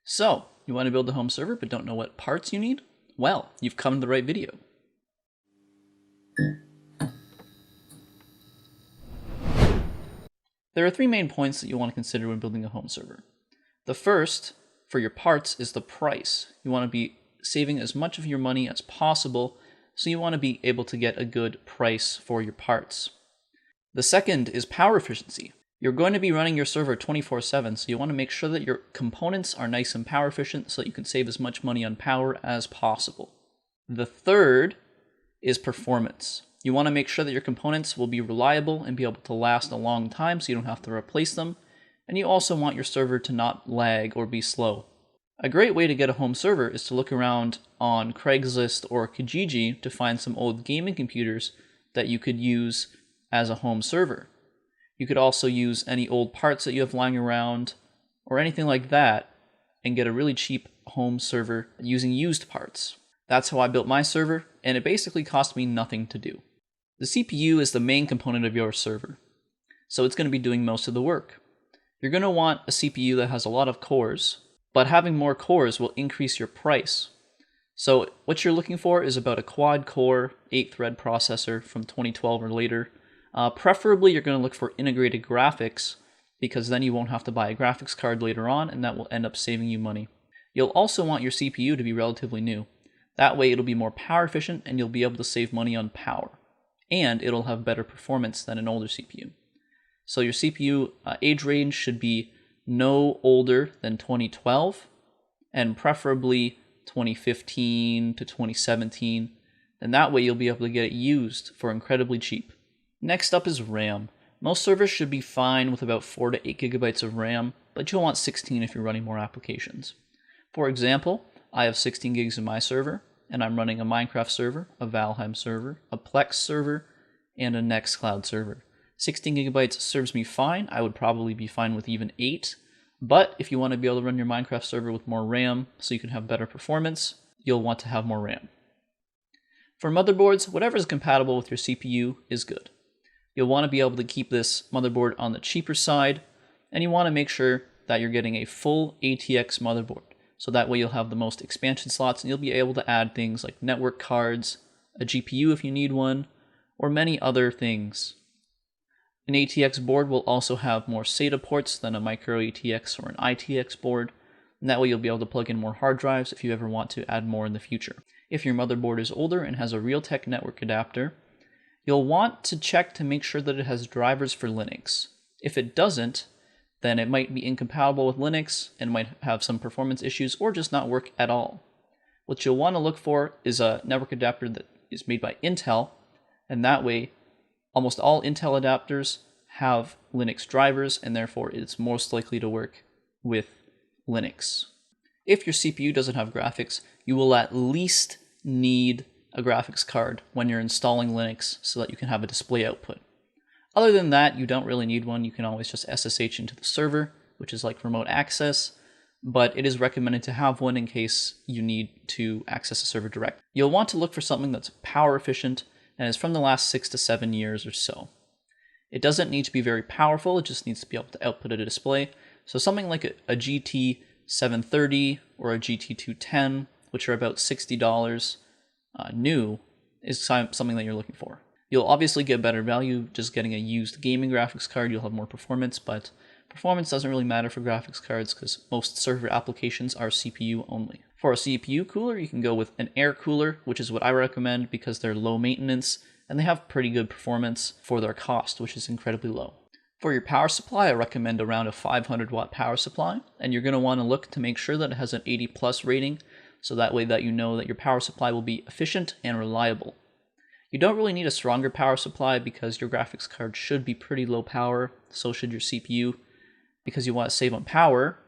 So, you want to build a home server but don't know what parts you need? Well, you've come to the right video. There are three main points that you want to consider when building a home server. The first, for your parts, is the price. You want to be saving as much of your money as possible, so you want to be able to get a good price for your parts. The second is power efficiency. You're going to be running your server 24/7, so you want to make sure that your components are nice and power efficient so that you can save as much money on power as possible. The third is performance. You want to make sure that your components will be reliable and be able to last a long time so you don't have to replace them. And you also want your server to not lag or be slow. A great way to get a home server is to look around on Craigslist or Kijiji to find some old gaming computers that you could use as a home server. You could also use any old parts that you have lying around or anything like that and get a really cheap home server using used parts. That's how I built my server, and it basically cost me nothing to do. The CPU is the main component of your server, so it's going to be doing most of the work. You're going to want a CPU that has a lot of cores, but having more cores will increase your price. So what you're looking for is about a quad-core, 8-thread processor from 2012 or later. Preferably, you're going to look for integrated graphics, because then you won't have to buy a graphics card later on, and that will end up saving you money. You'll also want your CPU to be relatively new. That way it'll be more power efficient and you'll be able to save money on power. And it'll have better performance than an older CPU. So your CPU age range should be no older than 2012, and preferably 2015 to 2017. And that way you'll be able to get it used for incredibly cheap. Next up is RAM. Most servers should be fine with about 4 to 8 gigabytes of RAM, but you'll want 16 if you're running more applications. For example, I have 16 gigs in my server, and I'm running a Minecraft server, a Valheim server, a Plex server, and a Nextcloud server. 16 gigabytes serves me fine. I would probably be fine with even 8, but if you want to be able to run your Minecraft server with more RAM so you can have better performance, you'll want to have more RAM. For motherboards, whatever is compatible with your CPU is good. You'll want to be able to keep this motherboard on the cheaper side, and you want to make sure that you're getting a full ATX motherboard. So that way you'll have the most expansion slots and you'll be able to add things like network cards, a GPU if you need one, or many other things. An ATX board will also have more SATA ports than a micro ATX or an ITX board, and that way you'll be able to plug in more hard drives if you ever want to add more in the future. If your motherboard is older and has a Realtek network adapter, you'll want to check to make sure that it has drivers for Linux. If it doesn't, then it might be incompatible with Linux and might have some performance issues or just not work at all. What you'll want to look for is a network adapter that is made by Intel, and that way almost all Intel adapters have Linux drivers, and therefore it's most likely to work with Linux. If your CPU doesn't have graphics, you will at least need a graphics card when you're installing Linux so that you can have a display output. Other than that, you don't really need one. You can always just SSH into the server, which is like remote access, but it is recommended to have one in case you need to access a server direct. You'll want to look for something that's power efficient and is from the last 6 to 7 years or so. It doesn't need to be very powerful, it just needs to be able to output a display. So something like a GT 730 or a GT 210, which are about $60 new, is something that you're looking for. You'll obviously get better value just getting a used gaming graphics card. You'll have more performance, but performance doesn't really matter for graphics cards because most server applications are CPU only. For a CPU cooler, you can go with an air cooler, which is what I recommend because they're low maintenance and they have pretty good performance for their cost, which is incredibly low. For your power supply, I recommend around a 500 watt power supply, and you're going to want to look to make sure that it has an 80 plus rating, so that way that you know that your power supply will be efficient and reliable. You don't really need a stronger power supply because your graphics card should be pretty low power, so should your CPU, because you want to save on power,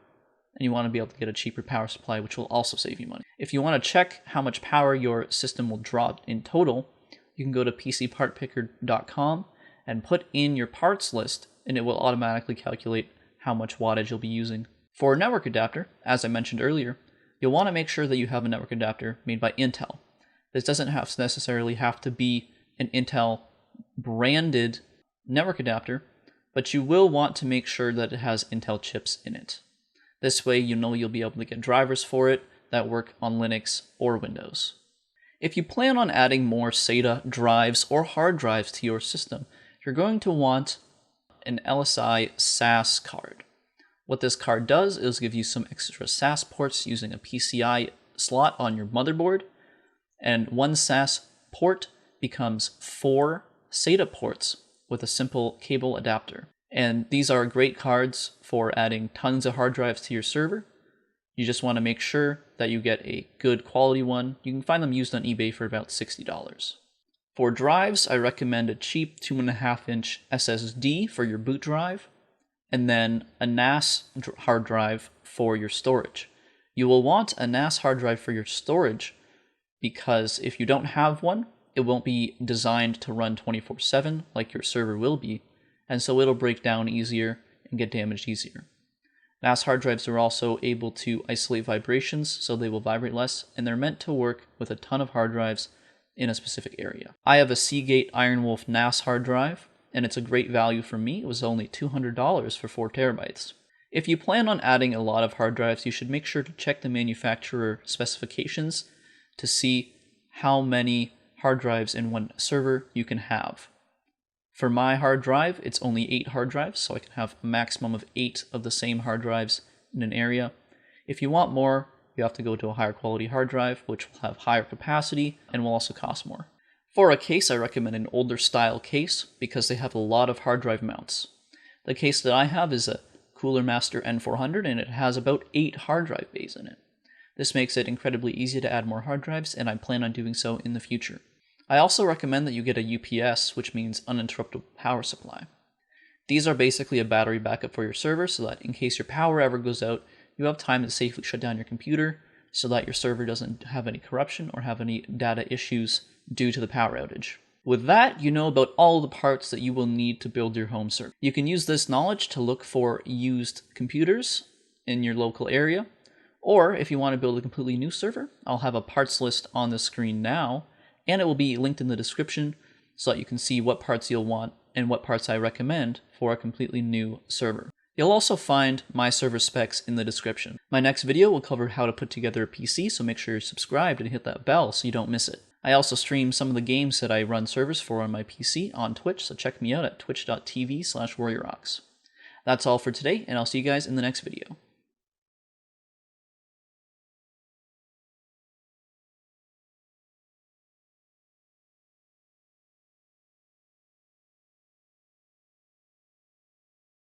and you want to be able to get a cheaper power supply, which will also save you money. If you want to check how much power your system will draw in total, you can go to pcpartpicker.com and put in your parts list, and it will automatically calculate how much wattage you'll be using. For a network adapter, as I mentioned earlier, you'll want to make sure that you have a network adapter made by Intel. This doesn't necessarily have to be an Intel branded network adapter, but you will want to make sure that it has Intel chips in it. This way you know you'll be able to get drivers for it that work on Linux or Windows. If you plan on adding more SATA drives or hard drives to your system, you're going to want an LSI SAS card. What this card does is give you some extra SAS ports using a PCI slot on your motherboard, and one SAS port becomes 4 SATA ports with a simple cable adapter. And these are great cards for adding tons of hard drives to your server. You just want to make sure that you get a good quality one. You can find them used on eBay for about $60. For drives, I recommend a cheap 2.5-inch SSD for your boot drive, and then a NAS hard drive for your storage. You will want a NAS hard drive for your storage because if you don't have one, it won't be designed to run 24/7 like your server will be, and so it'll break down easier and get damaged easier. NAS hard drives are also able to isolate vibrations, so they will vibrate less, and they're meant to work with a ton of hard drives in a specific area. I have a Seagate Ironwolf NAS hard drive, and it's a great value for me. It was only $200 for 4 terabytes. If you plan on adding a lot of hard drives, you should make sure to check the manufacturer specifications to see how many hard drives in one server you can have. For my hard drive, it's only 8 hard drives, so I can have a maximum of 8 of the same hard drives in an area. If you want more, you have to go to a higher quality hard drive, which will have higher capacity and will also cost more. For a case, I recommend an older style case because they have a lot of hard drive mounts. The case that I have is a Cooler Master N400, and it has about 8 hard drive bays in it. This makes it incredibly easy to add more hard drives, and I plan on doing so in the future. I also recommend that you get a UPS, which means uninterruptible power supply. These are basically a battery backup for your server so that in case your power ever goes out, you have time to safely shut down your computer so that your server doesn't have any corruption or have any data issues due to the power outage. With that, you know about all the parts that you will need to build your home server. You can use this knowledge to look for used computers in your local area, or if you want to build a completely new server, I'll have a parts list on the screen now, and it will be linked in the description so that you can see what parts you'll want and what parts I recommend for a completely new server. You'll also find my server specs in the description. My next video will cover how to put together a PC, so make sure you're subscribed and hit that bell so you don't miss it. I also stream some of the games that I run servers for on my PC on Twitch, so check me out at twitch.tv/warriorox. That's all for today, and I'll see you guys in the next video.